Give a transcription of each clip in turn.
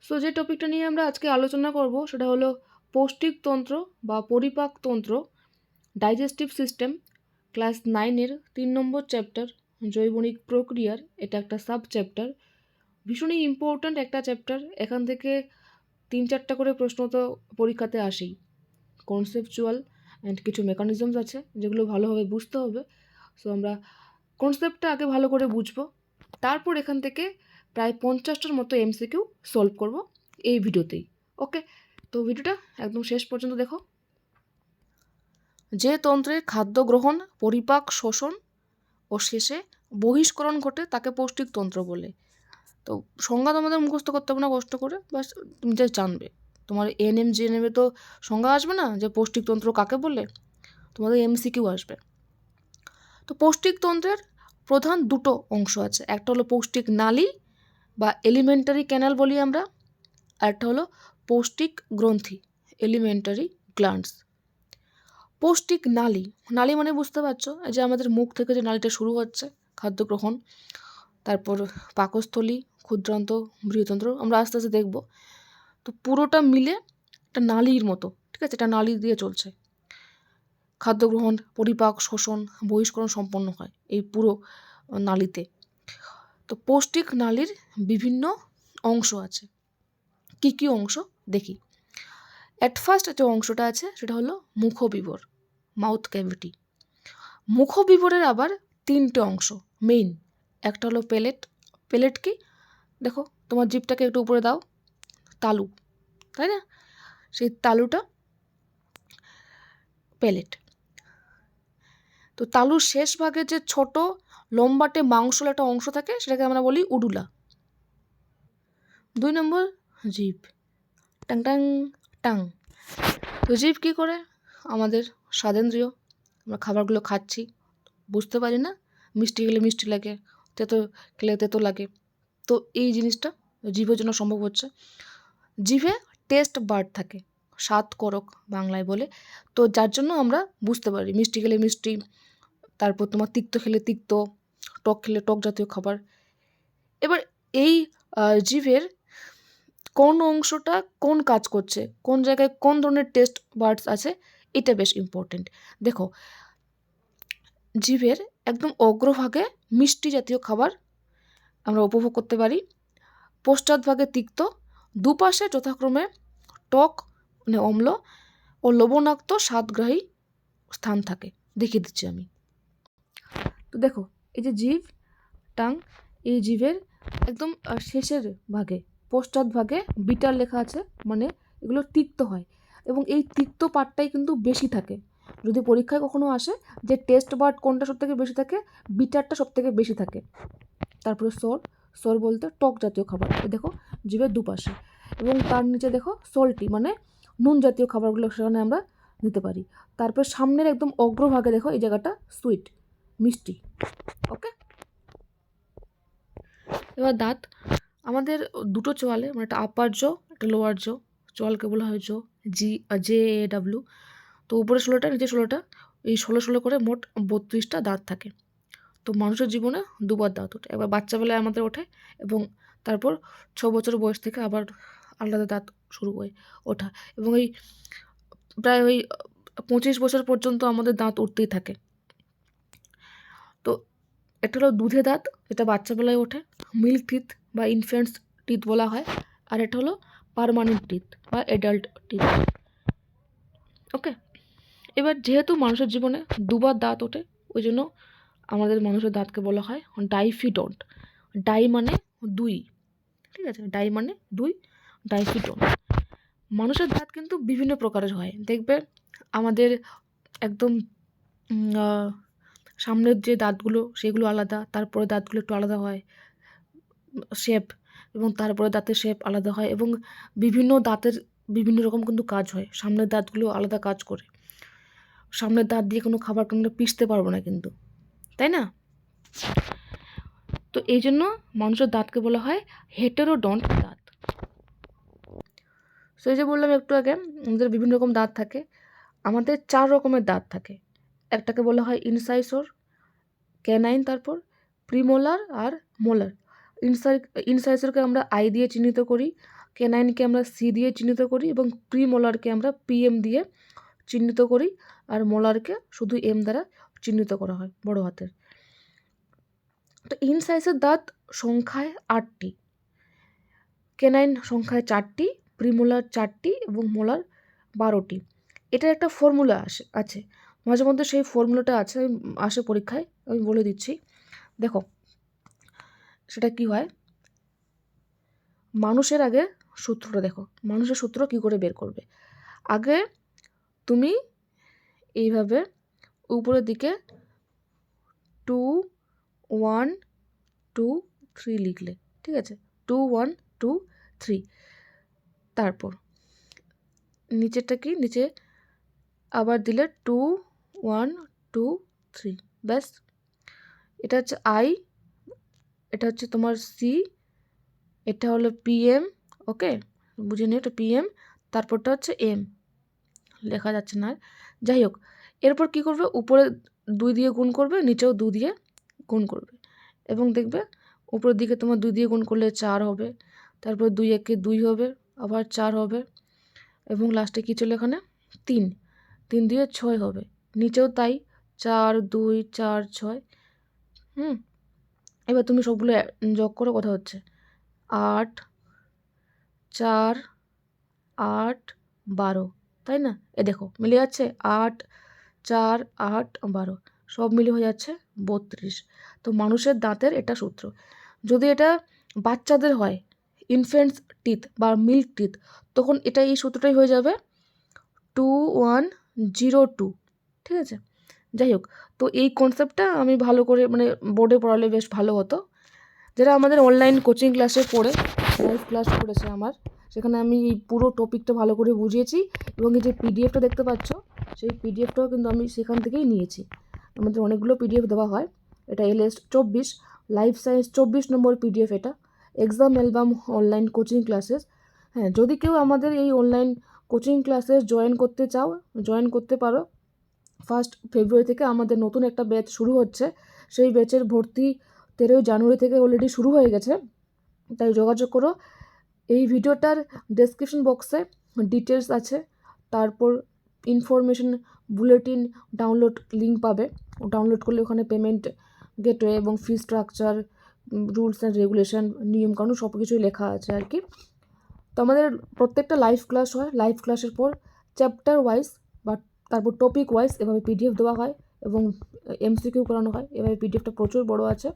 So যে টপিকটা নিয়ে আমরা আজকে আলোচনা করব সেটা হলো পৌষ্টিকতন্ত্র বা পরিপাকতন্ত্র, ডাইজেস্টিভ সিস্টেম, ক্লাস 9-এর 3 নম্বর চ্যাপ্টার, জৈবনিক প্রক্রিয়ার। এটা একটা সাব চ্যাপ্টার, ভীষণই ইম্পর্ট্যান্ট একটা চ্যাপ্টার। এখান থেকে 3-4টা করে প্রশ্ন তো পরীক্ষাতে আসেই। কনসেপচুয়াল অ্যান্ড কিছু মেকানিজমস আছে যেগুলো ভালোভাবে বুঝতে হবে। সো আমরা কনসেপ্টটা আগে ভালো করে বুঝবো, তারপর এখান থেকে প্রায় 50টার মতো এমসিকিউ সলভ করব এই ভিডিওতেই। ওকে, তো ভিডিওটা একদম শেষ পর্যন্ত দেখো। যে তন্ত্রে খাদ্য গ্রহণ, পরিপাক, শোষণ ও শেষে বহিষ্করণ ঘটে তাকে পৌষ্টিকতন্ত্র বলে। তো সংজ্ঞা তোমাদের মুখস্থ করতে হবে না কষ্ট করে, বাস তুমি যা জানবে। তোমার এএনএম জিএনএমে তো সংজ্ঞা আসবে না যে পৌষ্টিকতন্ত্র কাকে বলে, তোমাদের এমসিকিউ আসবে। তো পৌষ্টিকতন্ত্রের প্রধান দুটো অংশ আছে, একটা হলো পৌষ্টিক নালী বা এলিমেন্টারি ক্যানাল বলি আমরা, আর একটা হলো পৌষ্টিক গ্রন্থি, এলিমেন্টারি গ্ল্যান্ডস। পৌষ্টিক নালী, নালী মানে বুঝতে পারছো যে আমাদের মুখ থেকে যে নালীটা শুরু হচ্ছে খাদ্য গ্রহণ, তারপর পাকস্থলী, ক্ষুদ্রান্ত, বৃহতন্ত্র, আমরা আস্তে আস্তে দেখব। তো পুরোটা মিলে একটা নালীর মতো, ঠিক আছে, এটা নালী দিয়ে চলছে। খাদ্য গ্রহণ, পরিপাক, শোষণ, বহিষ্করণ সম্পন্ন হয় এই পুরো নালীতে। তো পৌষ্টিক নালীর বিভিন্ন অংশ আছে। কি কি অংশ দেখি। অ্যাট ফার্স্ট যে অংশটা আছে সেটা হলো মুখবিবর, মাউথ ক্যাভিটি। মুখবিবরের আবার 3টে অংশ মেইন। একটা হলো পেলেট। পেলেট কি, দেখো তোমার জিভটাকে একটু উপরে দাও, তালু, তাই না, সেই তালুটা পেলেট। তো তালুর শেষ ভাগে যে ছোট লম্বাটে মাংসল একটা অংশ থাকে সেটাকে আমরা বলি উডুলা। 2 নম্বর জিভ, টাং টাং টাং। তো জিভ কী করে, আমাদের স্বাদেন্দ্রিয়, আমরা খাবারগুলো খাচ্ছি বুঝতে পারি না, মিষ্টি খেলে মিষ্টি লাগে, তেতো খেলে তেতো লাগে। তো এই জিনিসটা জিভের জন্য সম্ভব হচ্ছে। জিভে টেস্ট বার্ড থাকে, স্বাদ করক বাংলায় বলে, তো যার জন্য আমরা বুঝতে পারি মিষ্টি খেলে মিষ্টি, তারপর তোমার তিক্ত খেলে তিক্ত, টক খেলে টক জাতীয় খাবার। এবার এই জিভের কোন অংশটা কোন কাজ করছে, কোন জায়গায় কোন ধরনের টেস্ট বার্ডস আছে, এটা বেশ ইম্পর্টেন্ট। দেখো, জিভের একদম অগ্রভাগে মিষ্টি জাতীয় খাবার আমরা উপভোগ করতে পারি, পশ্চাৎভাগে তিক্ত, দুপাশে যথাক্রমে টক মানে অম্ল ও লবণাক্ত স্বাদগ্রাহী স্থান থাকে। দেখিয়ে দিচ্ছি আমি। তো দেখো, এই যে জিভ, টাং, এই জিভের একদম শেষের ভাগে পশ্চাৎভাগে বিটার লেখা আছে, মানে এগুলো তিক্ত হয়, এবং এই তিক্ত পার্টটাই কিন্তু বেশি থাকে। যদি পরীক্ষায় কখনো আসে যে টেস্ট বার্ড কোনটা সব থেকে বেশি থাকে, বিটারটা সব থেকে বেশি থাকে। তারপরে সর, সর বলতে টক জাতীয় খাবার, দেখো জিভের দুপাশে, এবং তার নিচে দেখো সল্টি মানে নুন জাতীয় খাবারগুলো সেখানে আমরা নিতে পারি। তারপর সামনের একদম অগ্রভাগে দেখো এই জায়গাটা সুইট, মিষ্টি। ওকে, এবার দাঁত, আমাদের দুটো চোয়ালে, মানে একটা আপার জো একটা লোয়ার জো, চোয়ালকে বলা হয় জো, JAW। তো উপরে 16টা নিচে 16টা, এই 16 করে মোট 32টা দাঁত থাকে। তো মানুষের জীবনে দুবার দাঁত ওঠে, একবার বাচ্চাবেলায় আমাদের ওঠে, এবং তারপর 6 বছর বয়স থেকে আবার আলাদা দাঁত শুরু হয় ওঠা, এবং এই প্রায় ওই 25 বছর পর্যন্ত আমাদের দাঁত উঠতেই থাকে। তো একটা হলো দুধে দাঁত, যেটা বাচ্চাবেলায় ওঠে, মিল্ক টিথ বা ইনফ্যান্টস টিথ বলা হয়, আর এটা হলো পার্মানেন্ট টিথ বা অ্যাডাল্ট টিথ। ওকে, এবার যেহেতু মানুষের জীবনে দুবার দাঁত ওঠে, ওই জন্য আমাদের মানুষের দাঁতকে বলা হয় ডাইফিডন্ট। ডাই মানে 2, ঠিক আছে, ডাই মানে 2, ডাইফিডন্ট। মানুষের দাঁত কিন্তু বিভিন্ন প্রকারের হয়, দেখবে আমাদের একদম সামনের যে দাঁতগুলো সেগুলো আলাদা, তারপরে দাঁতগুলো একটু আলাদা হয় শেপ, এবং তারপরে দাঁতের শেপ আলাদা হয়, এবং বিভিন্ন দাঁতের বিভিন্ন রকম কিন্তু কাজ হয়। সামনের দাঁতগুলো আলাদা কাজ করে, সামনের দাঁত দিয়ে কোনো খাবার আমরা পিষতে পারবো না কিন্তু, তাই না? তো এই জন্য মানুষের দাঁতকে বলা হয় হেটেরোডন্ট দাঁত। সেই যে বললাম একটু আগে, আমাদের বিভিন্ন রকম দাঁত থাকে। আমাদের 4 রকমের দাঁত থাকে। একটাকে বলা হয় ইনসাইসর, ক্যানাইন, তারপর প্রিমোলার আর মোলার। ইনসাইসরকে আমরা আই দিয়ে চিহ্নিত করি, কেনাইনকে আমরা সি দিয়ে চিহ্নিত করি এবং প্রিমোলারকে আমরা পিএম দিয়ে চিহ্নিত করি, আর মোলারকে শুধু এম দ্বারা চিহ্নিত করা হয় বড় হাতের। তো ইনসাইসের দাঁত সংখ্যায় 8টি, কেনাইন সংখ্যায় 4টি, প্রিমোলার 4টি এবং মোলার 12টি। এটার একটা ফর্মুলা আছে, মাঝে মধ্যে সেই ফর্মুলাটা আসে পরীক্ষায়, আমি বলে দিচ্ছি। দেখো সেটা কি হয়, মানুষের আগে সূত্রটা দেখো, মানুষের সূত্র কি করে বের করবে। আগে তুমি এইভাবে উপরের দিকে 2 1 2 3 লিখলে, ঠিক আছে, 2 1 2 3, তারপর নিচেরটা কি, নিচে আবার দিলে 2 1 2 3, ব্যাস। এটা হচ্ছে আই, এটা হচ্ছে তোমার সি, এটা হলো পিএম, ওকে, বুঝে নিও এটা পিএম, তারপরটা হচ্ছে এম, লেখা যাচ্ছে না, যাই হোক। এরপর কি করবে, উপরে 2 দিয়ে গুণ করবে, নিচেও 2 দিয়ে গুণ করবে, এবং দেখবে উপরের দিকে তোমার 2 দিয়ে গুণ করলে 4 হবে, তারপর 2 একে 2 হবে, আবার 4 হবে, এবং লাস্টে কী চলে এখানে 3, 3 দিয়ে 6 হবে, নিচেও তাই 4 2 4 6। এবার তুমি সবগুলো যোগ করে কথা হচ্ছে 8 4 8 12, তাই না? এ দেখো মিলে যাচ্ছে 8 4 8 12, সব মিলে হয়ে যাচ্ছে 32। তো মানুষের দাঁতের এটা সূত্র। যদি এটা বাচ্চাদের হয়, ইনফ্যান্টস টিথ বা মিল্ক টিথ, তখন এটা এই সূত্রটাই হয়ে যাবে 2102, ঠিক আছে। যাই হোক, তো এই কনসেপ্টটা আমি ভালো করে মানে বোর্ডে পড়ালে বেশ ভালো হতো। যারা আমাদের অনলাইন কোচিং ক্লাসে পড়ে লাইভ ক্লাস করেছে আমার, সেখানে আমি এই পুরো টপিকটা ভালো করে বুঝিয়েছি, এবং এই যে পিডিএফটা দেখতে পাচ্ছ, সেই পিডিএফটাও কিন্তু আমি সেখান থেকেই নিয়েছি। আমাদের অনেকগুলো পিডিএফ দেওয়া হয়, এটা LS 24, লাইফ সায়েন্স 24 নম্বর পিডিএফ, এটা exam album online coaching classes. হ্যাঁ, যদি কেউ আমাদের এই অনলাইন কোচিং ক্লাসে জয়েন করতে চাও, জয়েন করতে পারো। 1 ফেব্রুয়ারি থেকে আমাদের নতুন একটা ব্যাচ শুরু হচ্ছে, সেই ব্যাচের ভর্তি 13 জানুয়ারি থেকে অলরেডি শুরু হয়ে গেছে, তাই যোগাযোগ করো। এই ভিডিওটার ডেসক্রিপশন বক্সে ডিটেলস আছে, তারপর ইনফরমেশন বুলেটিন ডাউনলোড লিঙ্ক পাবে, ডাউনলোড করলে ওখানে পেমেন্ট গেটওয়ে এবং fee structure, rules and regulation, নিয়মকানুন সব কিছুই লেখা আছে আর কি। তো আমাদের প্রত্যেকটা লাইভ ক্লাস হয়, লাইভ ক্লাসের পর চ্যাপ্টার ওয়াইজ বা তারপর টপিক ওয়াইজ এভাবে পিডিএফ দেওয়া হয় এবং MCQ করানো হয়। এভাবে পিডিএফটা প্রচুর বড় আছে,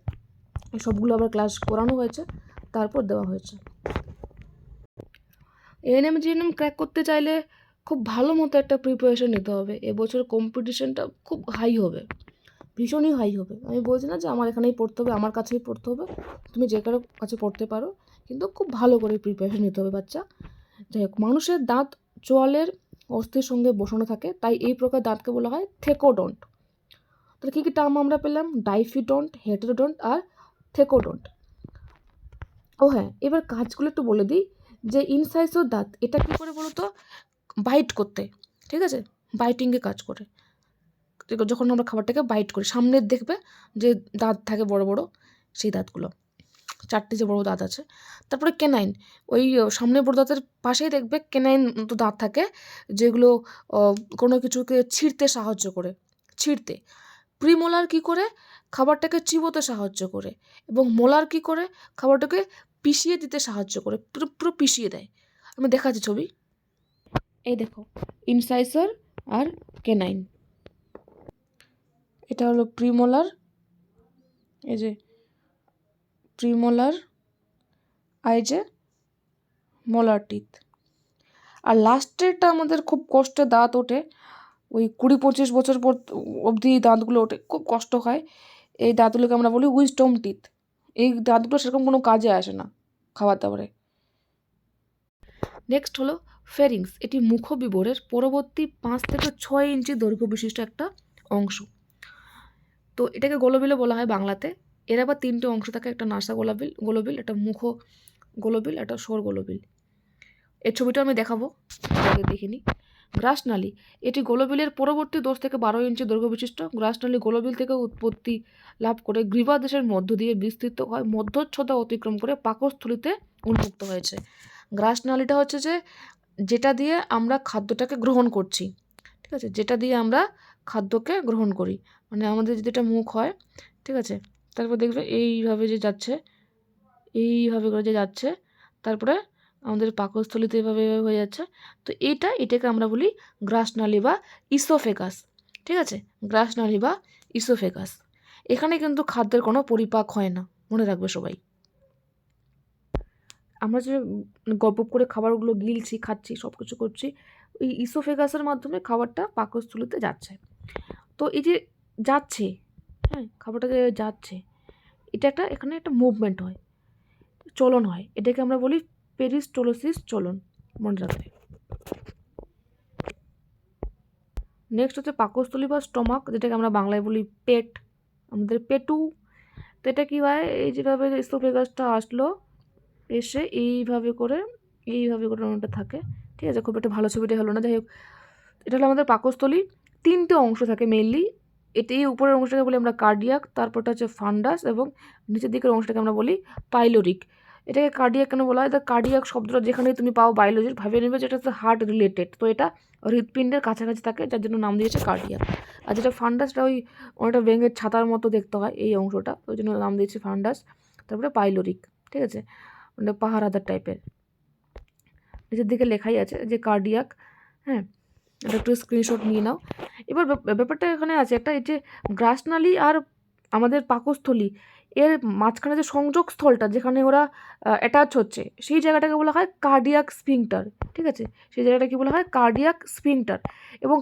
সবগুলো আবার ক্লাস করানো হয়েছে, তারপর দেওয়া হয়েছে। ANM GNM ক্র্যাক করতে চাইলে খুব ভালো মতো একটা প্রিপারেশন নিতে হবে। এবছর কম্পিটিশনটা খুব হাই হবে, ভীষণই হাই হবে। আমি বলছি না যে আমার এখানেই পড়তে হবে, আমার কাছেই পড়তে হবে, তুমি যে কারো কাছে পড়তে পারো, কিন্তু খুব ভালো করে প্রিপারেশন নিতে হবে বাচ্চা। যাই হোক, মানুষের দাঁত চোয়ালের অস্থির সঙ্গে বসানো থাকে, তাই এই প্রকার দাঁতকে বলা হয় থেকোডন্ট। তাহলে কী কী টার্ম আমরা পেলাম, ডাইফিডন্ট, হেটেরোডন্ট আর থেকোডন্ট। ও হ্যাঁ, এবার কাজগুলো একটু বলে দিই, যে ইনসাইসর দাঁত এটা কী করে বলো তো, বাইট করতে, ঠিক আছে, বাইটিংয়ে কাজ করে। যখন আমরা খাবারটাকে বাইট করি, সামনের দেখবে যে দাঁত থাকে বড় বড়, সেই দাঁতগুলো 4টি যে বড় দাঁত আছে। তারপরে কেনাইন, ওই সামনের বড় দাঁতের পাশেই দেখবে কেনাইন তো দাঁত থাকে, যেগুলো কোনো কিছুকে ছিঁড়তে সাহায্য করে, ছিঁড়তে। প্রিমোলার কি করে, খাবারটাকে চিবোতে সাহায্য করে, এবং মোলার কি করে, খাবারটাকে পিষিয়ে দিতে সাহায্য করে, পুরো পিষিয়ে দেয়। আমি দেখাচ্ছি ছবি, এই দেখো ইনসাইসার আর কেনাইন, এটা হলো প্রিমোলার, এই যে প্রিমোলার, আর যে মোলার টিথ। আর লাস্টেরটা আমাদের খুব কষ্টে দাঁত ওঠে, ওই 20-25 বছর পর অবধি দাঁতগুলো ওঠে, খুব কষ্ট হয়। এই দাঁতগুলোকে আমরা বলি উইজডম টিথ। এই দাঁতগুলো সেরকম কোনো কাজে আসে না খাবার দাবারে। নেক্সট হলো ফেরিংস, এটি মুখবিবরের পরবর্তী 5 থেকে 6 ইঞ্চি দৈর্ঘ্য বিশিষ্ট একটা অংশ। তো এটাকে গোলবিলও বলা হয় বাংলাতে। এর আবার 3টে অংশ থাকে, একটা নাসা গোলবিল, একটা মুখ গোলবিল, একটা স্বর গোলবিল। এর ছবিটা আমি দেখাবো, দেখিনি। গ্রাসনালী, এটি গোলবিলের পরবর্তী 10 থেকে 12 ইঞ্চি দৈর্ঘ্য বিশিষ্ট। গ্রাসনালী গোলবিল থেকে উৎপত্তি লাভ করে গ্রীবাদেশের মধ্য দিয়ে বিস্তৃত হয়, মধ্যচ্ছদা অতিক্রম করে পাকস্থলীতে উন্মুক্ত হয়েছে। গ্রাসনালীটা হচ্ছে যে যেটা দিয়ে আমরা খাদ্যটাকে গ্রহণ করছি, ঠিক আছে, যেটা দিয়ে আমরা খাদ্যকে গ্রহণ করি, মানে আমাদের যদি এটা মুখ হয়, ঠিক আছে, তারপর দেখবে এইভাবে যে যাচ্ছে, এইভাবে করে যে যাচ্ছে, তারপরে আমাদের পাকস্থলিতে এভাবে এভাবে হয়ে যাচ্ছে। তো এটাকে আমরা বলি গ্রাসনালী বা ইসোফেগাস, ঠিক আছে, গ্রাসনালী বা ইসোফেগাস। এখানে কিন্তু খাদ্যের কোনো পরিপাক হয় না, মনে রাখবে সবাই। আমরা যে গপ করে খাবারগুলো গিলছি, খাচ্ছি, সব কিছু করছি, ওই ইসোফেগাসের মাধ্যমে খাবারটা পাকস্থলিতে যাচ্ছে। তো এই যে যাচ্ছে, হ্যাঁ, খাবারটা যে যাচ্ছে, এটা এখানে একটা মুভমেন্ট হয়, চলন হয়, এটাকে আমরা বলি পেরিস্টোলোসিস চলন, মনে রাখবে। নেক্সট হচ্ছে পাকস্থলী বা স্টমাক, যেটাকে আমরা বাংলায় বলি পেট, আমাদের পেটু। তো এটা কী হয়, এই যেভাবে ইসোফেগাসটা আসলো, এসে এইভাবে করে ওটা থাকে, ঠিক আছে, খুব একটা ভালো ছবিটা হলো না, যাই হোক, এটা হলো আমাদের পাকস্থলী। 3টে অংশ থাকে মেইনলি, এই উপরের অংশটাকে বলি আমরা কার্ডিয়াক, তারপরটা হচ্ছে ফান্ডাস, এবং নিচের দিকের অংশটাকে আমরা বলি পাইলোরিক। এটাকে কার্ডিয়াক কেন বলা হয়? কার্ডিয়াক শব্দটা যেখানে তুমি পাও বায়োলজির, ভাবে নেবে যেটা হচ্ছে হার্ট রিলেটেড, তো এটা হৃৎপিণ্ডের কাছাকাছি থাকে, যার জন্য নাম দিয়েছে কার্ডিয়াক। আর যেটা ফান্ডাসটা ওই অনেকটা ব্যাঙের ছাতার মতো দেখতে হয় এই অংশটা, ওই জন্য নাম দিয়েছে ফান্ডাস। তারপরে পাইলোরিক, ঠিক আছে, মানে পাহারাদার টাইপের, নিচের দিকে লেখাই আছে যে কার্ডিয়াক। হ্যাঁ, এটা একটু স্ক্রিনশট নিয়ে নাও। এবার ব্যাপারটা এখানে আছে একটা, এই যে গ্রাসনালী আর আমাদের পাকস্থলী এর মাঝখানে যে সংযোগ স্থলটা যেখানে ওরা অ্যাটাচ হচ্ছে, সেই জায়গাটাকে বলা হয় কার্ডিয়াক স্ফিংটার, ঠিক আছে, সেই জায়গাটা কি বলা হয়? Cardiac sphincter. এবং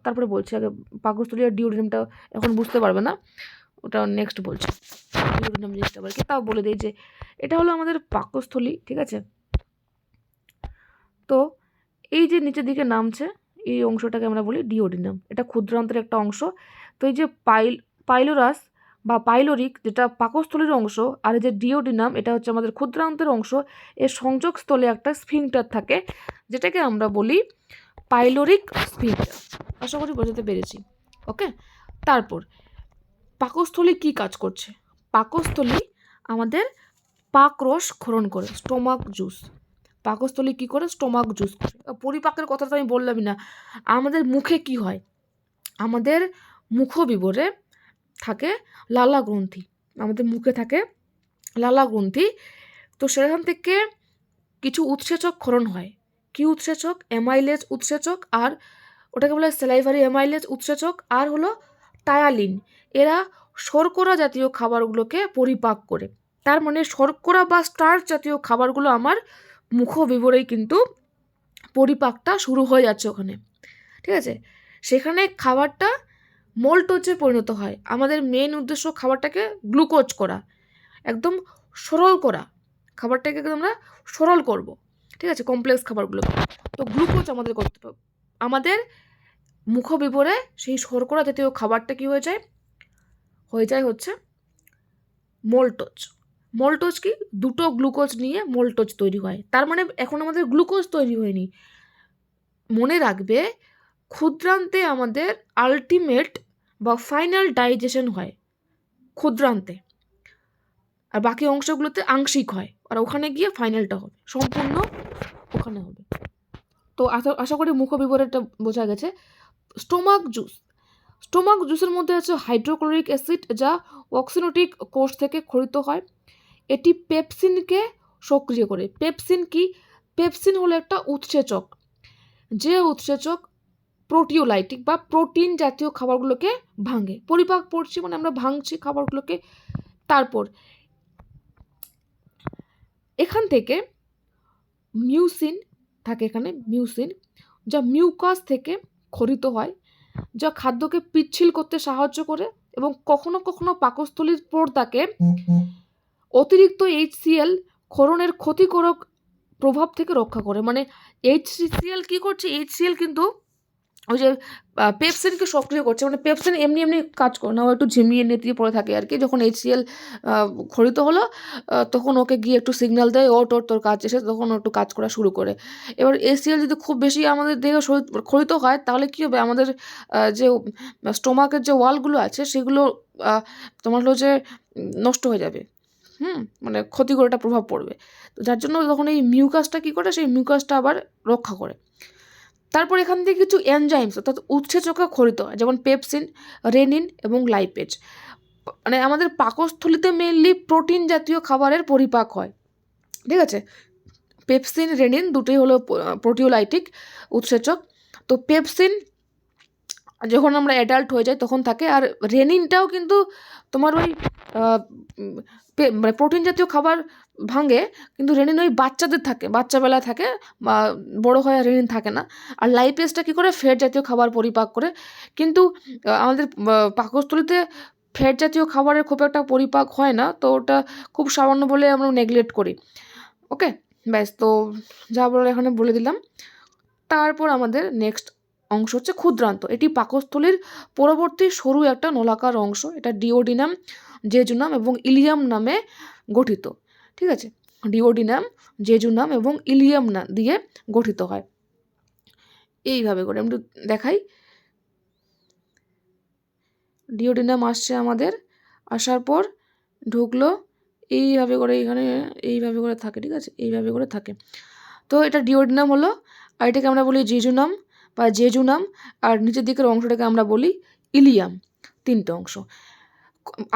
তারপরে বলছি, আগে পাকস্থলী আর ডিওডিনামটা এখন বুঝতে পারবে না, ওটা নেক্সট বলছি, ডিওডিনাম জিনিসটা আবার কি, তাও বলে দিই যে এটা হলো আমাদের পাকস্থলী, ঠিক আছে। তো এই যে নিচের দিকে নামছে এই অংশটাকে আমরা বলি ডিওডিনাম, এটা ক্ষুদ্রান্তের একটা অংশ। তো এই যে পাইলোরাস বা পাইলোরিক যেটা পাকস্থলীর অংশ, আর এই যে ডিওডিনাম এটা হচ্ছে আমাদের ক্ষুদ্রান্তের অংশ, এর সংযোগস্থলে একটা স্ফিংটার থাকে, যেটাকে আমরা বলি পাইলোরিক স্ফিংটার। আশা করি বোঝাতে পেরেছি, ওকে। তারপর পাকস্থলী কি কাজ করছে? পাকস্থলী আমাদের পাকরস ক্ষরণ করে, স্টোমাক জুস। পাকস্থলী কী করে? স্টোমাক জুস করে। পরিপাকের কথা তো আমি বললামই না। আমাদের মুখে কি হয়? আমাদের মুখবিবরে থাকে লালা গ্রন্থি, আমাদের মুখে থাকে লালা গ্রন্থি। তো সেখান থেকে কিছু উৎসেচক ক্ষরণ হয়। কি উৎসেচক? অ্যামাইলেজ উৎসেচক, আর ওটাকে বলে স্যালাইভারি অ্যামাইলেজ উৎসেচক, আর হলো টায়ালিন। এরা শর্করা জাতীয় খাবারগুলোকে পরিপাক করে। তার মানে শর্করা বা স্টার্চ জাতীয় খাবারগুলো আমার মুখবিবরেই কিন্তু পরিপাকটা শুরু হয়ে যাচ্ছে ওখানে, ঠিক আছে। সেখানে খাবারটা মোল্টোজে পরিণত হয়। আমাদের মেন উদ্দেশ্য খাবারটাকে গ্লুকোজ করা, একদম সরল করা, খাবারটাকে আমরা সরল করব, ঠিক আছে, কমপ্লেক্স খাবারগুলোকে। তো গ্লুকোজ আমাদের করতে হবে। আমাদের মুখবিবরে সেই শর্করা জাতীয় খাবারটা কি হয়ে যায় হচ্ছে মোল্টোজ। মোল্টোজ কি? দুটো গ্লুকোজ নিয়ে মোল্টোজ তৈরি হয়। তার মানে এখন আমাদের গ্লুকোজ তৈরি হয়নি। মনে রাখবে, ক্ষুদ্রান্তে আমাদের আলটিমেট বা ফাইনাল ডাইজেশন হয় ক্ষুদ্রান্তে, আর বাকি অংশগুলোতে আংশিক হয়, আর ওখানে গিয়ে ফাইনালটা হবে, সম্পূর্ণ ওখানে হবে। তো আশা করি মুখবিবরটা বোঝা গেছে। স্টোমাক জুসের মধ্যে আছে হাইড্রোক্লোরিক অ্যাসিড, যা অক্সিনোটিক কোষ থেকে ক্ষরিত হয়। এটি পেপসিনকে সক্রিয় করে। পেপসিন কি? পেপসিন হলো একটা উৎসেচক, যে উৎসেচক প্রোটিওলাইটিক বা প্রোটিন জাতীয় খাবারগুলোকে ভাঙে। পরিপাক পড়ছি মানে আমরা ভাঙছি খাবারগুলোকে। তারপর এখান থেকে মিউসিন থাকে, এখানে মিউসিন, যা মিউকাস থেকে ক্ষরিত হয়, যা খাদ্যকে পিচ্ছিল করতে সাহায্য করে এবং কখনো কখনো পাকস্থলীর পর্দাকে অতিরিক্ত HCl ক্ষরণের ক্ষতিকারক প্রভাব থেকে রক্ষা করে। মানে HCl কি করছে? HCl কিন্তু ওই যে পেপসিনকে সক্রিয় করছে। মানে পেপসিন এমনি কাজ করে না, ও একটু ঝিমিয়ে নেতিয়ে পড়ে থাকে আর কি। যখন HCl ক্ষরিত হলো, তখন ওকে গিয়ে একটু সিগন্যাল দেয়, তোর কাজ এসে, তখন ও একটু কাজ করা শুরু করে। এবার HCl যদি খুব বেশি আমাদের দেহে ক্ষরিত হয়, তাহলে কী হবে? আমাদের যে স্টোমাকের যে ওয়ালগুলো আছে সেগুলো তোমার হলো যে নষ্ট হয়ে যাবে, মানে ক্ষতিকর একটা প্রভাব পড়বে। তো যার জন্য তখন এই মিউকাসটা কী করে, সেই মিউকাসটা আবার রক্ষা করে। তারপর এখান থেকে কিছু এনজাইমস অর্থাৎ উৎসেচকে খরিত হয়, যেমন পেপসিন, রেনিন এবং লাইপেজ। মানে আমাদের পাকস্থলিতে মেইনলি প্রোটিন জাতীয় খাবারের পরিপাক হয়, ঠিক আছে। পেপসিন, রেনিন দুটোই হলো প্রোটিওলাইটিক উৎসেচক। তো পেপসিন যখন আমরা অ্যাডাল্ট হয়ে যাই তখন থাকে, আর রেনিনটাও কিন্তু তোমার ওই মানে প্রোটিন জাতীয় খাবার ভাঙে, কিন্তু রেনিন ওই বাচ্চাদের থাকে, বাচ্চাবেলায় থাকে, বা বড়ো হয়ে রেনিন থাকে না। আর লাইপেজটা কী করে, ফ্যাট জাতীয় খাবার পরিপাক করে। কিন্তু আমাদের পাকস্থলিতে ফ্যাট জাতীয় খাবারের খুব একটা পরিপাক হয় না, তো ওটা খুব সামান্য বলে আমরা নেগলেক্ট করি। ওকে, ব্যাস, তো যা বলে এখানে বলে দিলাম। তারপর আমাদের নেক্সট অংশ হচ্ছে ক্ষুদ্রান্ত। এটি পাকস্থলীর পরবর্তী সরু একটা নলাকার অংশ। এটা ডিওডিনাম, জেজুনাম এবং ইলিয়াম নামে গঠিত, ঠিক আছে। ডিওডিনাম, জেজুনাম এবং ইলিয়াম না দিয়ে গঠিত হয়। এইভাবে করে আমি দেখাই। ডিওডিনাম আসছে আমাদের, আসার পর ঢুকলো এইভাবে করে, এখানে এইভাবে করে থাকে, ঠিক আছে, এইভাবে করে থাকে। তো এটা ডিওডিনাম হলো, আর এটাকে আমরা বলি জেজুনাম বা জেজুনাম, আর নিচের দিকের অংশটাকে আমরা বলি ইলিয়াম। তিনটে অংশ।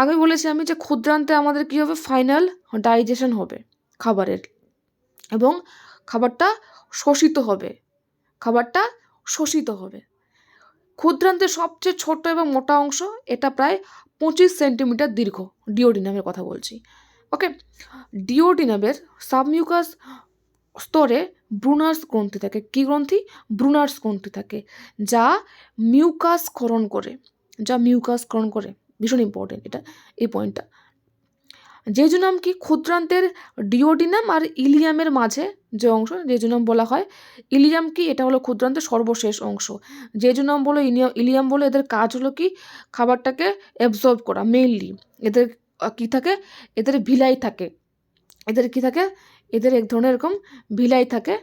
আগে বলেছি আমি যে ক্ষুদ্রান্তে আমাদের কী হবে, ফাইনাল ডাইজেশন হবে খাবারের, এবং খাবারটা শোষিত হবে, ক্ষুদ্রান্তের সবচেয়ে ছোট এবং মোটা অংশ, এটা প্রায় 25 সেন্টিমিটার দীর্ঘ। ডিওডিনামের কথা বলছি। ওকে, ডিওডিনামের সাবমিউকাস স্তরে ব্রুনার্স গ্রন্থি থাকে। কি গ্রন্থি? ব্রুনার্স গ্রন্থি থাকে, যা মিউকাস ক্ষরণ করে, ভীষণ ইম্পর্টেন্ট এটা, এই পয়েন্টটা। জেজুনাম কি? ক্ষুদ্রান্তের ডিওডিনাম আর ইলিয়ামের মাঝে যে অংশ, জেজুনাম বলা হয়। ইলিয়াম কি? এটা হলো ক্ষুদ্রান্তের সর্বশেষ অংশ। জেজুনাম বলো, ইলিয়াম বলো, এদের কাজ হলো কি, খাবারটাকে অ্যাবজর্ব করা। মেইনলি এদের কি থাকে, এদের ভিলাই থাকে, এদের এক ধরনের এরকম ভিলাই থাকে,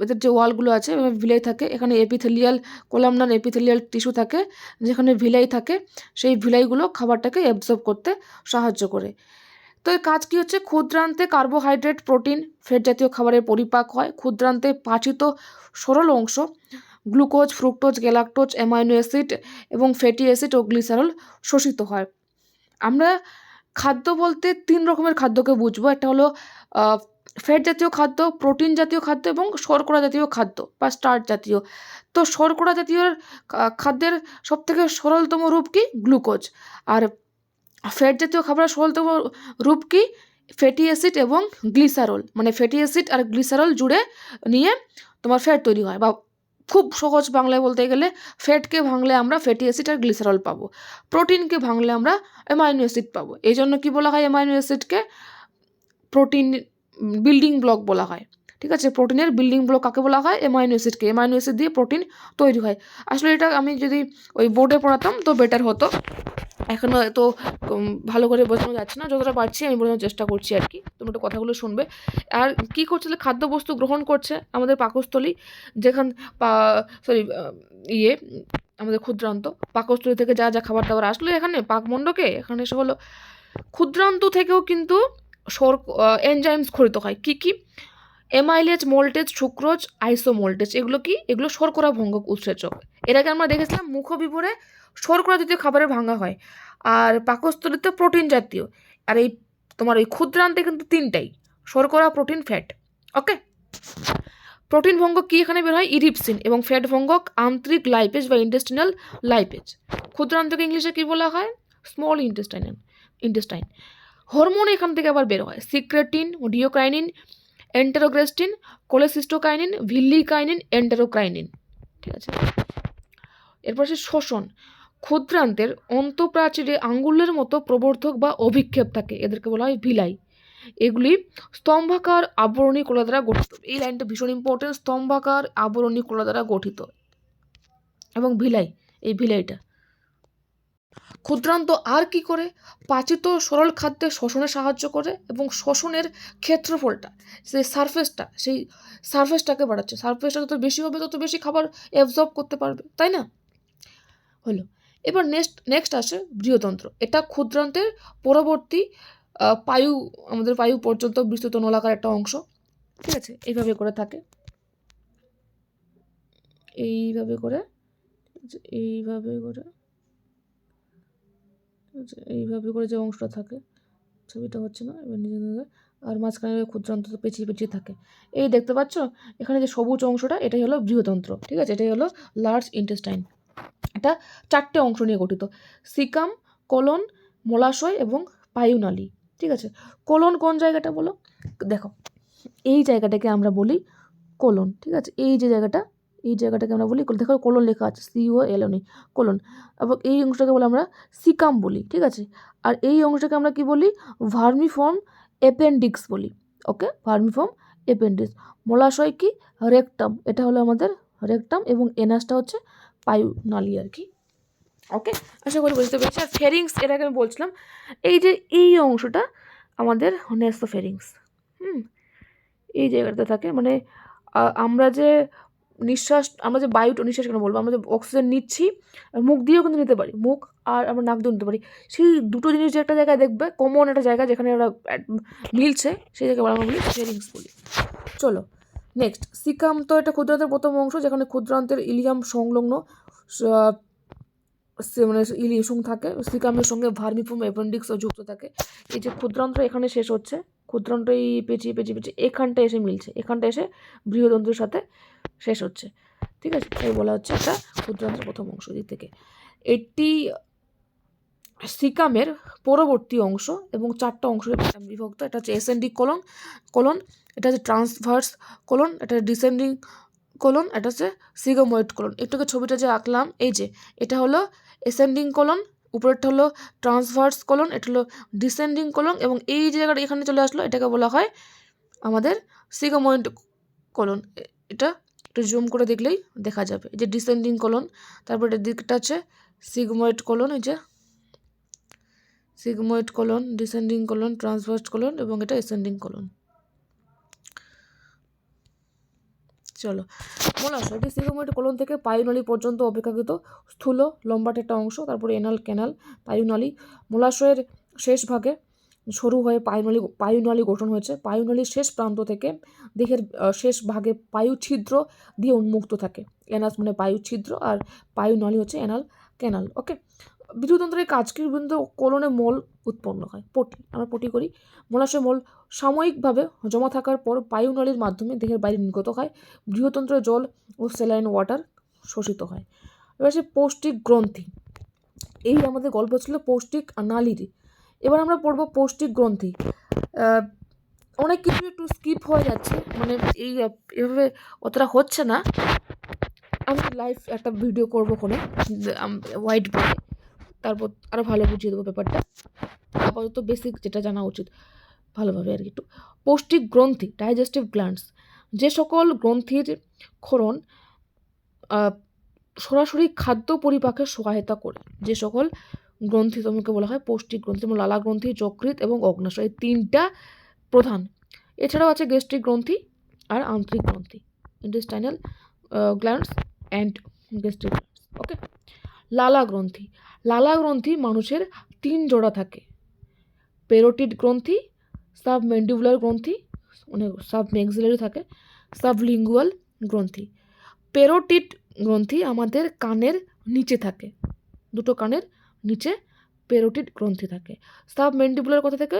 এদের যে ওয়ালগুলো আছে ভিলাই থাকে। এখানে এপিথেলিয়াল, কোলামনার এপিথেলিয়াল টিস্যু থাকে, যেখানে ভিলাই থাকে, সেই ভিলাইগুলো খাবারটাকে অ্যাবজর্ব করতে সাহায্য করে। তো এর কাজ কী হচ্ছে, ক্ষুদ্রান্তে কার্বোহাইড্রেট, প্রোটিন, ফ্যাট জাতীয় খাবারের পরিপাক হয়। ক্ষুদ্রান্তে পাচিত সরল অংশ glucose, fructose, galactose, amino acid এবং ফ্যাটি অ্যাসিড ও গ্লিসারল শোষিত হয়। আমরা খাদ্য বলতে 3 রকমের খাদ্যকে বুঝবো। একটা হলো ফ্যাট জাতীয় খাদ্য, প্রোটিন জাতীয় খাদ্য এবং শর্করা জাতীয় খাদ্য বা স্টার্চ জাতীয়। তো শর্করা জাতীয় খাদ্যের সবথেকে সরলতম রূপ কি? গ্লুকোজ। আর ফ্যাট জাতীয় খাবারের সরলতম রূপ কি? ফ্যাটি অ্যাসিড এবং গ্লিসারল। মানে ফ্যাটি অ্যাসিড আর গ্লিসারল জুড়ে নিয়ে তোমার ফ্যাট তৈরি হয়, বা খুব সহজ বাংলায় বলতে গেলে ফ্যাটকে ভাঙলে আমরা ফ্যাটি অ্যাসিড আর গ্লিসারল পাবো, প্রোটিনকে ভাঙলে আমরা অ্যামাইনো অ্যাসিড পাবো। এই জন্য কী বলা হয়, অ্যামাইনো অ্যাসিডকে প্রোটিন বিল্ডিং ব্লক বলা হয়, ঠিক আছে। প্রোটিনের বিল্ডিং ব্লক কাকে বলা হয়? অ্যামাইনো অ্যাসিডকে। অ্যামাইনো অ্যাসিড দিয়ে প্রোটিন তৈরি হয়। আসলে এটা আমি যদি ওই বোর্ডে পড়াতাম তো বেটার হতো, এখনও এত ভালো করে বোঝানো যাচ্ছে না, যতটা পারছি আমি বোঝানোর চেষ্টা করছি আর কি, তোমরা একটু কথাগুলো শুনবে। আর কী করছে, খাদ্যবস্তু গ্রহণ করছে আমাদের পাকস্থলী, যেখান আমাদের ক্ষুদ্রান্ত পাকস্থলী থেকে যা যা খাবার দাবার আসলো এখানে পাকমণ্ডকে, এখানে এসে হলো ক্ষুদ্রান্ত থেকেও কিন্তু এনজাইমস খরিত হয়। কি কি? Amylase, maltase, sucrose, isomaltase. এগুলো কি? এগুলো শর্করা ভঙ্গক উৎসেচক। এর আগে আমরা দেখেছিলাম মুখবিভরে শর্করা জাতীয় খাবারের ভাঙা হয়, আর পাকস্থলীতে প্রোটিন জাতীয়। আর এই তোমার ওই ক্ষুদ্রান্তে কিন্তু 3টাই, শর্করা, প্রোটিন, ফ্যাট। ওকে, প্রোটিন ভঙ্গক কি এখানে বের হয়? ইরিপসিন। এবং ফ্যাট ভঙ্গক আন্তরিক লাইপেজ বা ইন্টেস্টিনাল লাইপেজ। ক্ষুদ্রান্তকে ইংলিশে কি বলা হয়? Small intestine. হরমোন এখান থেকে আবার বের হয়, সিক্রেটিন, ডিওকাইনিন, এন্টেরোগ্রেস্টিন, কোলেসিস্টোকাইনিন, ভিল্লিকাইনিন, এন্টেরোক্রাইনিন, ঠিক আছে। এরপর সে শোষণ। ক্ষুদ্রান্তের অন্তঃপ্রাচীরে আঙ্গুলের মতো প্রবর্ধক বা অভিক্ষেপ থাকে, এদেরকে বলা হয় ভিলাই। এগুলি স্তম্ভাকার আবরণী কলা দ্বারা গঠিত। এই লাইনটা ভীষণ ইম্পর্টেন্ট, স্তম্ভাকার আবরণী কলা দ্বারা গঠিত। এবং ভিলাই, এই ভিলাইটা। ক্ষুদ্রান্ত আর কি করে? পাচিত সরল খাদ্যে শোষণে সাহায্য করে, এবং শোষণের ক্ষেত্রফলটা, সেই সারফেসটাকে বাড়াচ্ছে। সারফেসটা যত বেশি হবে তত বেশি খাবার অ্যাবজর্ব করতে পারবে, তাই না? হলো। এবার নেক্সট আসে বৃহতন্ত্র। এটা ক্ষুদ্রান্তের পরবর্তী পায়ু, আমাদের পায়ু পর্যন্ত বিস্তৃত নলাকার একটা অংশ, ঠিক আছে, এইভাবে করে থাকে, এইভাবে করে, এইভাবে করে, এইভাবে করে যে অংশটা থাকে, ছবিটা হচ্ছে না এবার নিজে নিজে, আর মাঝখানে ক্ষুদ্রান্ত পেঁচিয়ে পেঁচিয়ে থাকে। এই দেখতে পাচ্ছ এখানে যে সবুজ অংশটা, এটাই হলো বৃহতন্ত্র, ঠিক আছে, এটাই হলো লার্জ ইন্টেস্টাইন। এটা 4টে অংশ নিয়ে গঠিত: সিকাম, কোলন, মলাশয় এবং পায়ুনালী, ঠিক আছে। কোলন কোন জায়গাটা বলো? দেখো এই জায়গাটাকে আমরা বলি কোলন, ঠিক আছে, এই যে জায়গাটা, এই জায়গাটাকে আমরা বলি, দেখো কোলন লেখা আছে, COLON, কোলন। এবং এই অংশটাকে বলে আমরা সিকাম বলি, ঠিক আছে। আর এই অংশটাকে আমরা কি বলি? ভার্মিফর্ম অ্যাপেন্ডিক্স বলি, ওকে, ভার্মিফর্ম অ্যাপেন্ডিক্স। মলাশয় কি? রেকটাম, এটা হলো আমাদের রেকটাম, এবং এনাসটা হচ্ছে পায়ুনালী আর কি, ওকে। আশা করি বুঝতে পেরেছি। আর ফেরিংস, এটাকে আমি বলছিলাম, এই যে এই অংশটা আমাদের নেসোফেরিংস, এই জায়গাটা থাকে, মানে আমরা যে নিঃশ্বাস, আমরা যে বায়ুটা নিঃশ্বাস কেন বলবো, আমরা যে অক্সিজেন নিচ্ছি, মুখ দিয়েও কিন্তু নিতে পারি, মুখ আর আমরা নাক দিয়েও নিতে পারি, সেই দুটো জিনিস যে একটা জায়গায় দেখবে কমন একটা জায়গা যেখানে ওরা মিলছে, সেই জায়গায় আমরা বলি ফেরিংস বলি। চলো নেক্সট, সিকাম, তো এটা ক্ষুদ্রান্তের প্রথম অংশ, যেখানে ক্ষুদ্রান্তের ইলিয়াম সংলগ্ন মানে ইলিয়াম থাকে, সিকামের সঙ্গে ভার্মিফর্ম অ্যাপেন্ডিক্সও যুক্ত থাকে। এই যে ক্ষুদ্রান্ত এখানে শেষ হচ্ছে, ক্ষুদ্রান্ত এই পেঁচিয়ে পেঁচিয়ে পেঁচিয়ে এখানটা এসে মিলছে, এখানটা এসে বৃহদন্ত্রের সাথে শেষ হচ্ছে, ঠিক আছে, এই বলা হচ্ছে একটা ক্ষুদ্রান্তের প্রথম অংশ। দিক থেকে এটি সিকামের পরবর্তী অংশ এবং 4টা অংশে বিভক্ত। এটা হচ্ছে অ্যাসেন্ডিং কোলন, কোলন, এটা হচ্ছে ট্রান্সভার্স কোলন, এটা ডিসেন্ডিং কোলন, এটা হচ্ছে সিগময়েড কোলন। একটুকে ছবিটা যে আঁকলাম, এই যে এটা হলো অ্যাসেন্ডিং কোলন, উপরেরটা হলো ট্রান্সভার্স কোলন, এটা হলো ডিসেন্ডিং কোলন, এবং এই যে জায়গাটা এখানে চলে আসলো, এটাকে বলা হয় আমাদের সিগময়েড কোলন। এটা একটু জুম করে দেখলেই দেখা যাবে, এই যে ডিসেন্ডিং কোলন, তারপর এর দিকটা হচ্ছে সিগময়েড কোলন, এই যে sigmoid colon, descending colon, transverse colon, এবং এটা অ্যাসেন্ডিং কোলন। চলো, মলাশয়, এটি সিগময়েড কোলন থেকে পায়ুনালী পর্যন্ত অপেক্ষাকৃত স্থূল লম্বাটে একটা অংশ, তারপরে এনাল ক্যানাল, পায়ুনালী। মলাশয়ের শেষ ভাগে সরু হয়ে পায়ুনালী গঠন হয়েছে। পায়ুনালীর শেষ প্রান্ত থেকে দেহের শেষ ভাগে পায়ু ছিদ্র দিয়ে উন্মুক্ত থাকে। এনাস মানে পায়ু ছিদ্র, আর পায়ুনালী হচ্ছে এনাল ক্যানাল, ওকে। বৃহতন্ত্রের কাজ কি? কোলনে মল উৎপন্ন হয়, পটি, আমরা পটি করি। মলাশয় মল সাময়িকভাবে জমা থাকার পর পায়ুনালীর মাধ্যমে দেহের বাইরে নির্গত হয়। বৃহতন্ত্রে জল ও স্যালাইন ওয়াটার শোষিত হয়। এবার সে পৌষ্টিক গ্রন্থি, এই আমাদের গল্প ছিল পৌষ্টিক নালীর। এবার আমরা পড়বো পৌষ্টিক গ্রন্থি। অনেক কিছু একটু স্কিপ হয়ে যাচ্ছে, মানে এই এভাবে অতটা হচ্ছে না। আমি লাইভ একটা ভিডিও করবো কোনো হোয়াইট বোর্ডে, তারপর আরও ভালো বুঝিয়ে দেবো ব্যাপারটা। আপাতত বেসিক যেটা জানা উচিত ভালোভাবে আর কি। একটু পৌষ্টিক গ্রন্থি, ডাইজেস্টিভ গ্ল্যান্ডস, যে সকল গ্রন্থির ক্ষরণ সরাসরি খাদ্য পরিপাকে সহায়তা করে, যে সকল গ্রন্থি তোমাকে বলা হয় পৌষ্টিক গ্রন্থি, যেমন লালা গ্রন্থি, যকৃৎ এবং অগ্নাশয়, এই 3টা প্রধান। এছাড়াও আছে গ্যাস্ট্রিক গ্রন্থি আর আন্তরিক গ্রন্থি, intestinal glands and gastric glands, okay. লালা গ্রন্থি, লালা গ্রন্থি মানুষের 3 জোড়া থাকে: পেরোটিড গ্রন্থি, সাবমেন্ডিবুলার গ্রন্থি, মানে সাবমেক্সিলারি থাকে, সাবলিঙ্গুয়াল গ্রন্থি। পেরোটিড গ্রন্থি আমাদের কানের নিচে থাকে, দুটো কানের নিচে পেরোটিড গ্রন্থি থাকে। সাবমেন্ডিবুলার কথা থেকে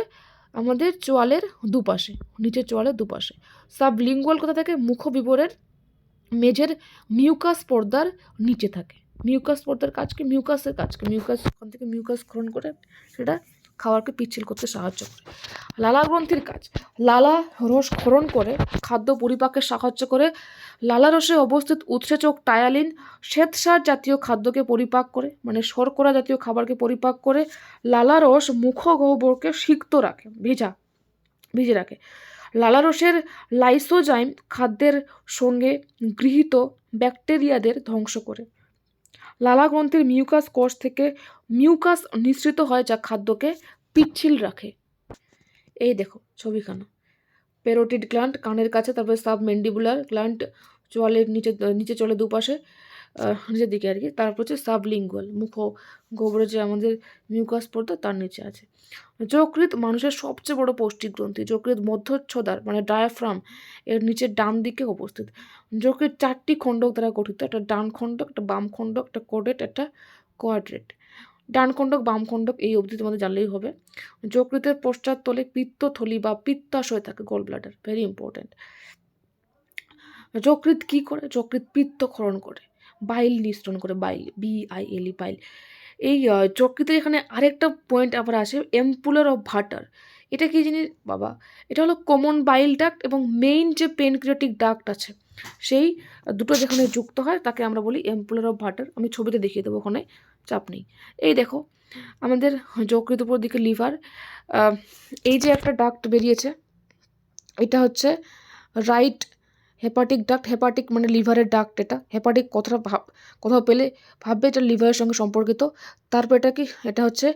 আমাদের চোয়ালের দুপাশে, নিচের চোয়ালের দুপাশে। সাবলিঙ্গুয়াল কথা থেকে মুখবিবরের মেঝের মিউকাস পর্দার নিচে থাকে। মিউকাস পর্দার কাজ কি? মিউকাসের কাজ কি? মিউকাস, ওখান থেকে মিউকাস ক্ষরণ করে সেটা খাবারকে পিচ্ছিল করতে সাহায্য করে। লালা গ্রন্থির কাজ, লালা রস ক্ষরণ করে খাদ্য পরিপাকে সাহায্য করে। লালা রসে অবস্থিত উৎসেচক টায়ালিন শ্বেতসার জাতীয় খাদ্যকে পরিপাক করে, মানে শর্করা জাতীয় খাবারকে পরিপাক করে। লালা রস মুখগহ্বরকে সিক্ত রাখে, ভিজে রাখে। লালারসের লাইসোজাইম খাদ্যের সঙ্গে গৃহীত ব্যাকটেরিয়াদের ধ্বংস করে। লালা গ্রন্থির মিউকাস কোষ থেকে মিউকাস নিঃসৃত হয়, যা খাদ্যকে পিচ্ছিল রাখে। এই দেখো ছবিখানা, পেরোটিড গ্ল্যান্ড কানের কাছে, তারপরে সাবমেন্ডিবুলার গ্ল্যান্ড চোয়ালের নিচে চলে দুপাশে, নিচের দিকে আর কি। তারপর হচ্ছে সাবলিঙ্গুয়াল, গহ্বরে যে আমাদের মিউকাস পর্দা তার নিচে আছে। যকৃৎ মানুষের সবচেয়ে বড় পৌষ্টিক গ্রন্থি। যকৃৎ মধ্যচ্ছদার মানে ডায়াফ্রাম এর নিচে ডান দিকে অবস্থিত। যকৃৎ 4টি খণ্ডক দ্বারা গঠিত, একটা ডান খণ্ডক, একটা বাম খণ্ডক, একটা কোডেট, একটা কোয়াড্রেট। ডান খণ্ডক বাম খণ্ডক এই অবধি তোমাদের জানলেই হবে। যকৃতের পশ্চাৎতলে পিত্তথলি বা পিত্তাশয় থাকে, গল ব্লাডার, ভেরি ইম্পর্টেন্ট। যকৃৎ কি করে? যকৃৎ পিত্ত ক্ষরণ করে, বাইল নিঃসরণ করে, বাইল, BILE, বাইল। এই যকৃতের এখানে আরেকটা পয়েন্ট আবার আসে, এম্পুলার অফ ভাটার। এটা কি জিনিস বাবা? এটা হলো কমন বাইল ডাক্ট এবং মেইন যে পেনক্রিয়াটিক ডাক্ট আছে, সেই দুটো যেখানে যুক্ত হয় তাকে আমরা বলি এম্পুলার অফ ভাটার। আমি ছবিতে দেখিয়ে দেবো, ওখানে চাপ নেই। এই দেখো আমাদের যকৃত উপর দিকে লিভার, এই যে একটা ডাক্ট বেরিয়েছে, এটা হচ্ছে রাইট হেপাটিক ডাক্ট। হেপাটিক মানে লিভারের ডাক্ট। এটা হেপাটিক কথাটা কোথাও পেলে ভাববে এটা লিভারের সঙ্গে সম্পর্কিত। তারপর এটা কি? এটা হচ্ছে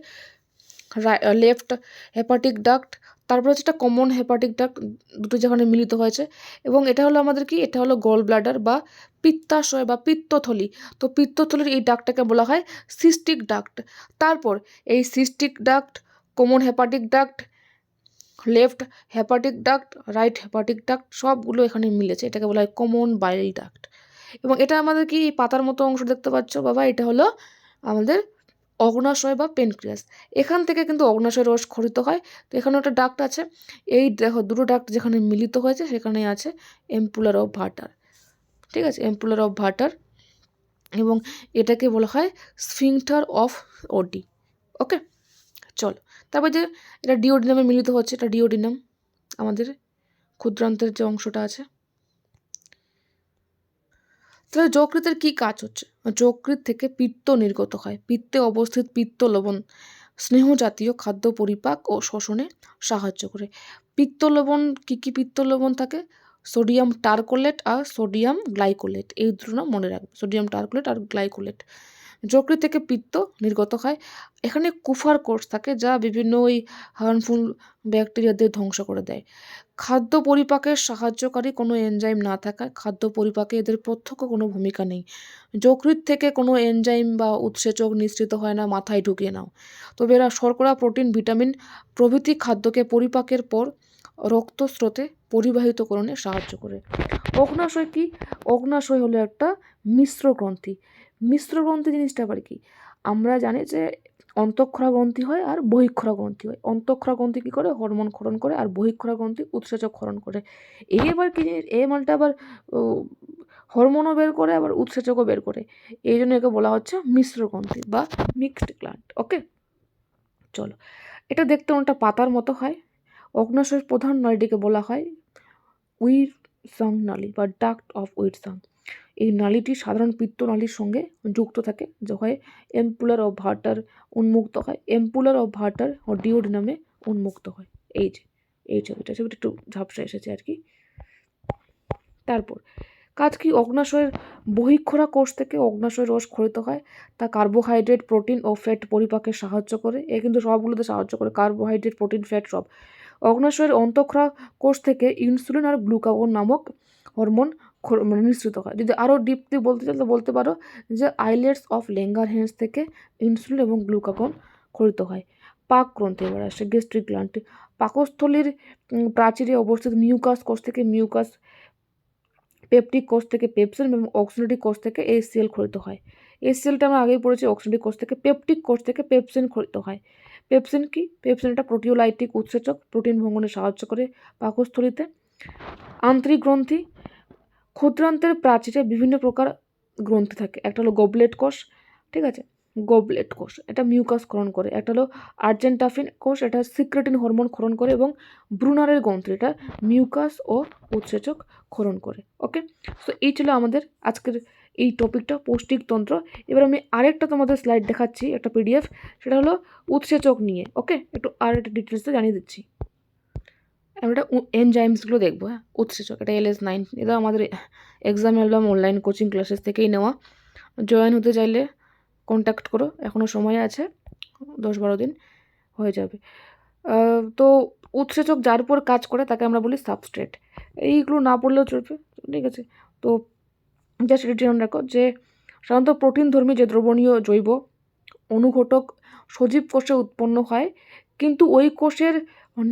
লেফট হেপাটিক ডাক্ট। তারপর হচ্ছে এটা কমন হেপাটিক ডাক্ট, দুটো যেখানে মিলিত হয়েছে। এবং এটা হলো আমাদের কি? এটা হলো গল ব্লাডার বা পিত্তাশয় বা পিত্তথলি। তো পিত্তথলির এই ডাক্টটাকে বলা হয় সিস্টিক ডাক্ট। তারপর এই cystic duct, common hepatic duct, left hepatic duct, right hepatic duct সবগুলো এখানে মিলেছে, এটাকে বলা হয় কমন বাইল ডাক্ট। এবং এটা আমাদের কি পাতার মতো অংশ দেখতে পাচ্ছ বাবা? এটা হলো আমাদের অগ্নাশয় বা পেনক্রিয়াস। এখান থেকে কিন্তু অগ্নাশয় রস খরিত হয়। তো এখানে একটা ডাক্ট আছে, এই দেখো দুটো ডাক্ট যেখানে মিলিত হয়েছে সেখানে আছে এম্পুলার অফ ভাটার। ঠিক আছে, এম্পুলার অফ ভাটার। এবং এটাকে বলা হয় স্ফিংটার অফ ওডি। ওকে, চলো তারপর যে এটা ডিওডিনামে মিলিত হচ্ছে, এটা ডিওডিনাম আমাদের ক্ষুদ্রান্তের যে অংশটা আছে। তাহলে যকৃতের কি কাজ হচ্ছে? যকৃৎ থেকে পিত্ত নির্গত হয়। পিত্তে অবস্থিত পিত্ত লবণ স্নেহ জাতীয় খাদ্য পরিপাক ও শোষণে সাহায্য করে। পিত্ত লবণ কী কী পিত্ত লবণ থাকে? সোডিয়াম টারকোলেট আর সোডিয়াম গ্লাইকোলেট, এই দুটো নাম মনে রাখবে, সোডিয়াম টারকোলেট আর গ্লাইকোলেট। যকৃৎ থেকে পিত্ত নির্গত হয়। এখানে কুফার কোষ থাকে যা বিভিন্ন ওই হার্মফুল ব্যাকটেরিয়াদের ধ্বংস করে দেয়। খাদ্য পরিপাকের সাহায্যকারী কোনো এনজাইম না থাকায় খাদ্য পরিপাকে এদের প্রত্যক্ষ কোনো ভূমিকা নেই। যকৃৎ থেকে কোনো এনজাইম বা উৎসেচক নিঃসৃত হয় না, মাথায় ঢুকিয়ে নাও। তবে এরা শর্করা, প্রোটিন, ভিটামিন প্রভৃতি খাদ্যকে পরিপাকের পর রক্তস্রোতে পরিবাহিতকরণে সাহায্য করে। অগ্নাশয় কি? অগ্নাশয় হলো একটা মিশ্র গ্রন্থি। মিশ্র গ্রন্থি জিনিসটা আবার কি? আমরা জানি যে অন্তঃক্ষরা গ্রন্থি হয় আর বহিঃক্ষরা গ্রন্থি হয়। অন্তঃক্ষরা গ্রন্থি কী করে? হরমোন ক্ষরণ করে, আর বহিঃক্ষরা গ্রন্থি উৎসেচক ক্ষরণ করে। এই আবার কি জিনিস? এই মালটা আবার হরমোনও বের করে আবার উৎসেচকও বের করে, এই জন্য একে বলা হচ্ছে মিশ্র গ্রন্থি বা মিক্সড গ্ল্যান্ড। ওকে, চলো এটা দেখতে অনেকটা পাতার মতো হয়। অগ্নাশয়ের প্রধান নালীটিকে বলা হয় উইরসাং নালী বা ডাক্ট অফ উইরসাং। এই নালীটি সাধারণ পিত্তনালীর সঙ্গে যুক্ত থাকে, যা হয় এম্পুলার অফ ভাটার উন্মুক্ত হয়। এম্পুলার অফ ভাটার ও ডিওডিনামে উন্মুক্ত হয়। এই ছবিটা একটু ঝাপসা এসেছে আর কি। তারপর কাজ কি? অগ্নাশয়ের বহিঃক্ষরা কোষ থেকে অগ্নাশয় রস খরিত হয়, তা কার্বোহাইড্রেট, প্রোটিন ও ফ্যাট পরিপাকে সাহায্য করে। এ কিন্তু সবগুলোতে সাহায্য করে, কার্বোহাইড্রেট, প্রোটিন, ফ্যাট সব। অগ্নাশয়ের অন্তঃক্ষরা কোষ থেকে ইনসুলিন আর গ্লুকাগন নামক হরমোন নিঃসৃত হয়। যদি আরও ডিপলি বলতে চাই তো বলতে পারো যে আইলেটস অফ ল্যাঙ্গারহ্যান্স থেকে ইনসুলিন এবং গ্লুকাগন খরিত হয়। পাক গ্রন্থি এবার আসে, গ্যাস্ট্রিক গ্ল্যান্ড। পাকস্থলীর প্রাচীরে অবস্থিত মিউকাস কোষ থেকে মিউকাস, পেপটিক কোষ থেকে পেপসিন এবং অক্সিনেটিক কোষ থেকে HCl খরিত হয়। HClটা আমরা আগেই পড়েছি, অক্সিনেটিক কোষ থেকে। পেপটিক কোষ থেকে পেপসিন খরিত হয়। পেপসিন কি? পেপসিন একটা প্রোটিওলাইটিক উৎসেচক, প্রোটিন ভঙ্গনে সাহায্য করে পাকস্থলীতে। আন্তরিক গ্রন্থি, ক্ষুদ্রান্তের প্রাচীরে বিভিন্ন প্রকার গ্রন্থি থাকে। একটা হলো গবলেট কোষ, ঠিক আছে, গবলেট কোষ, এটা মিউকাস ক্ষরণ করে। একটা হলো আর্জেন্টাফিন কোষ, এটা সিক্রেটিন হরমোন ক্ষরণ করে। এবং ব্রুনারের গ্রন্থি, এটা মিউকাস ও উৎসেচক ক্ষরণ করে। ওকে, সো এই ছিল আমাদের আজকের এই টপিকটা, পৌষ্টিকতন্ত্র। এবার আমি আরেকটা তোমাদের স্লাইড দেখাচ্ছি, একটা PDF, সেটা হলো উৎসেচক নিয়ে। ওকে, একটু আর একটা ডিটেলসে জানিয়ে দিচ্ছি। আমরা এনজাইমসগুলো দেখবো। হ্যাঁ, উৎসেচক, এটা LS9, এটা আমাদের exam album online coaching classes থেকেই নেওয়া। জয়েন হতে চাইলে কন্ট্যাক্ট করো, এখনও সময় আছে, 10-12 দিন হয়ে যাবে। তো উৎসেচক যার উপর কাজ করে তাকে আমরা বলি সাবস্ট্রেট। এইগুলো না পড়লেও চলবে, ঠিক আছে। তো জাস্ট রিটেন রাখো যে সাধারণত প্রোটিনধর্মী যে দ্রবণীয় জৈব অনুঘটক সজীব কোষে উৎপন্ন হয়, কিন্তু ওই কোষের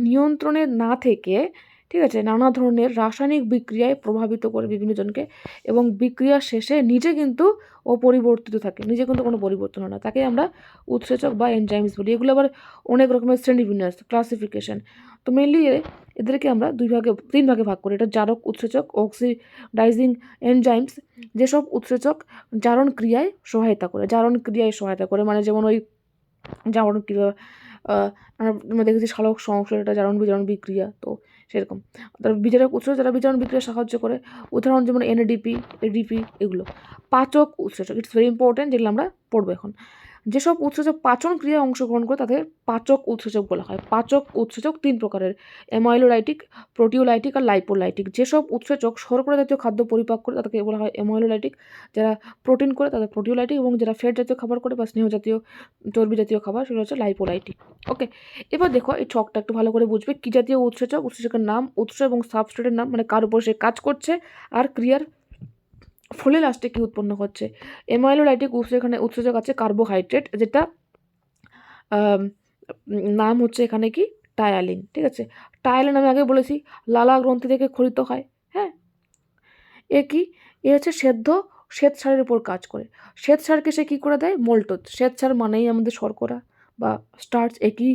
নিয়ন্ত্রণে না থেকে, ঠিক আছে, নানা ধরনের রাসায়নিক বিক্রিয়ায় প্রভাবিত করে বিভিন্ন জনকে, এবং বিক্রিয়া শেষে নিজে কিন্তু অপরিবর্তিত থাকে, নিজে কিন্তু কোনো পরিবর্তন হয় না, তাকে আমরা উৎসেচক বা এনজাইমস বলি। এগুলো আবার অনেক রকমের শ্রেণীবিন্যাস, ক্লাসিফিকেশন। তো মেনলি এদেরকে আমরা তিন ভাগে ভাগ করি। এটা জারক উৎসেচক, অক্সিডাইজিং এনজাইমস, যেসব উৎসেচক জারণ ক্রিয়ায় সহায়তা করে, মানে যেমন ওই জারণ ক্রিয়া, আমরা দেখেছি সালোক সংশ্লেষ, এটা জারণ বিজারণ বিক্রিয়া, তো সেরকম। তার বিজারক উৎসেচক যারা বিজারণ বিক্রিয়া সাহায্য করে, উদাহরণ যেমন এনএডিপি, এডিপি, এগুলো। পাচক উৎসেচক, ইটস ভেরি ইম্পর্টেন্ট, যেগুলো আমরা পড়বো এখন। যেসব উৎসেচক পাচন ক্রিয়ায় অংশগ্রহণ করে তাদের পাচক উৎসেচক বলা হয়। পাচক উৎসেচক তিন প্রকারের: অ্যামাইলোলাইটিক, প্রোটিওলাইটিক আর লাইপোলাইটিক। যেসব উৎসেচক শর্করা জাতীয় খাদ্য পরিপাক করে তাদেরকে বলা হয় অ্যামাইলোলাইটিক, যারা প্রোটিন করে তাদের প্রোটিওলাইটিক, এবং যারা ফ্যাট জাতীয় খাবার করে বা স্নেহ জাতীয় চর্বি জাতীয় খাবার সেগুলো হচ্ছে লাইপোলাইটিক। ওকে, এবার দেখো এই ছকটা একটু ভালো করে বুঝবে। কী জাতীয় উৎসেচক, উৎসেচকের নাম, উৎস এবং সাবস্ট্রেটের নাম, মানে কার উপর সে কাজ করছে, আর ক্রিয়ার ফলে লাস্টে কী উৎপন্ন হচ্ছে। অ্যামাইলোলাইটিক উৎসেচক আছে কার্বোহাইড্রেট, যেটা নাম হচ্ছে এখানে কি টায়ালিন, ঠিক আছে। টায়ালিন আমি আগে বলেছি লালা গ্রন্থি থেকে ক্ষরিত হয়। হ্যাঁ, এ হচ্ছে শ্বেতসারের উপর কাজ করে। শ্বেতসারকে সে কী করে দেয়? মোল্টোজ। শ্বেতসার মানেই আমাদের শর্করা বা স্টার্চ, একই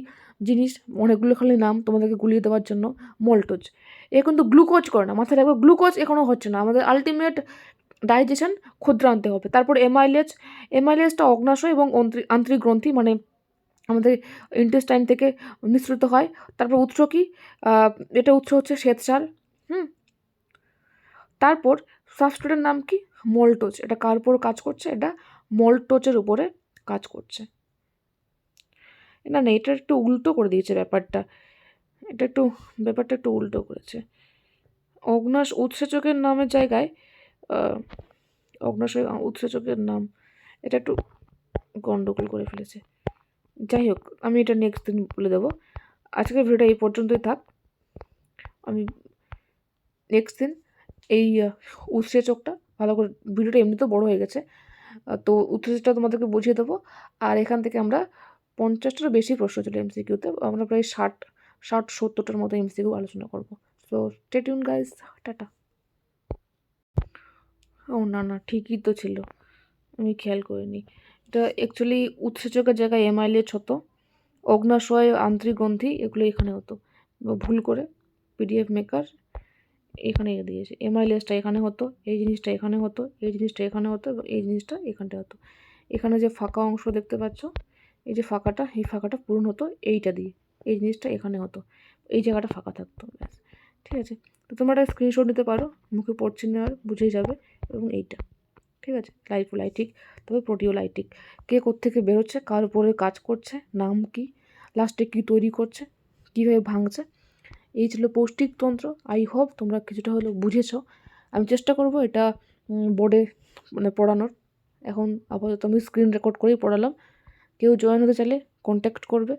জিনিস, অনেকগুলো খালি নাম তোমাদেরকে গুলিয়ে দেওয়ার জন্য। মোল্টোজ এ কিন্তু গ্লুকোজ করে না, মাথায় রাখবে, গ্লুকোজ এখনও হচ্ছে না, আমাদের আলটিমেট ডাইজেশন ক্ষুদ্রান্তে হবে। তারপর এমাইলেজটা অগ্নাশয় এবং আন্ত্রিক গ্রন্থি, মানে আমাদের ইন্টেস্টাইন থেকে নিঃসৃত হয়। তারপর উৎস কি? এটা উৎস হচ্ছে শ্বেতসার। তারপর সাবস্ট্রেটের নাম কি? মোল্টোজ। এটা কার উপর কাজ করছে? এটা মোল্টোজের উপরে কাজ করছে। না, এটা একটু উল্টো করে দিয়েছে ব্যাপারটা, ব্যাপারটা একটু উল্টো করেছে। উৎসেচকের নামের জায়গায় অগ্নাশয় উৎসেচকের নাম, এটা একটু গন্ডগোল করে ফেলেছে। যাই হোক, আমি এটা নেক্সট দিন বলে দেবো। আজকের ভিডিওটা এই পর্যন্তই থাক। আমি নেক্সট দিন এই উৎসেচকটা ভালো করে, ভিডিওটা এমনিতেও বড় হয়ে গেছে, তো উৎসেচকটা তোমাদেরকে বুঝিয়ে দেবো। আর এখান থেকে আমরা 50টারও বেশি প্রশ্ন ছিল এমসিকিউতে, আমরা প্রায় 60-70টার মতো এমসিকিউ আলোচনা করবো। সো স্টে টিউন গাইস, টাটা। ও না, ঠিকই তো ছিল, আমি খেয়াল করিনি। এটা অ্যাকচুয়ালি উৎসেচকের জায়গায় এমাইলেজ হতো, অগ্নাশয়, আন্ত্রিক গ্রন্থি, এগুলো এখানে হতো, ভুল করে পিডিএফ মেকার এখানে দিয়েছে। এমাইলেজটা এখানে হতো, এই জিনিসটা এখানে হতো, এই জিনিসটা এখানে হতো, এবং এই জিনিসটা এখানটা হতো। এখানে যে ফাঁকা অংশ দেখতে পাচ্ছ, এই যে ফাঁকাটা, এই ফাঁকাটা পূরণ হতো এইটা দিয়ে, এই জিনিসটা এখানে হতো, এই জায়গাটা ফাঁকা থাকতো, ব্যাস। ঠিক আছে, তো তোমরা একটা স্ক্রিনশট নিতে পারো, মুখে পড়ছি না আর বুঝেই যাবে। এবং এইটা, ঠিক আছে, লাইপোলাইটিক, তবে প্রোটিওলাইটিক। কে কোত্থেকে বেরোচ্ছে, কার উপরে কাজ করছে, নাম কি, লাস্টে কী তৈরি করছে, কীভাবে ভাঙছে, এই ছিল পৌষ্টিকতন্ত্র। আই হোপ তোমরা কিছুটা হলেও বুঝেছো। আমি চেষ্টা করব এটা বোর্ডে মানে পড়ানোর। এখন আপাতত আমি স্ক্রিন রেকর্ড করেই পড়ালাম। কেউ জয়েন হতে চাইলে কন্ট্যাক্ট করবে।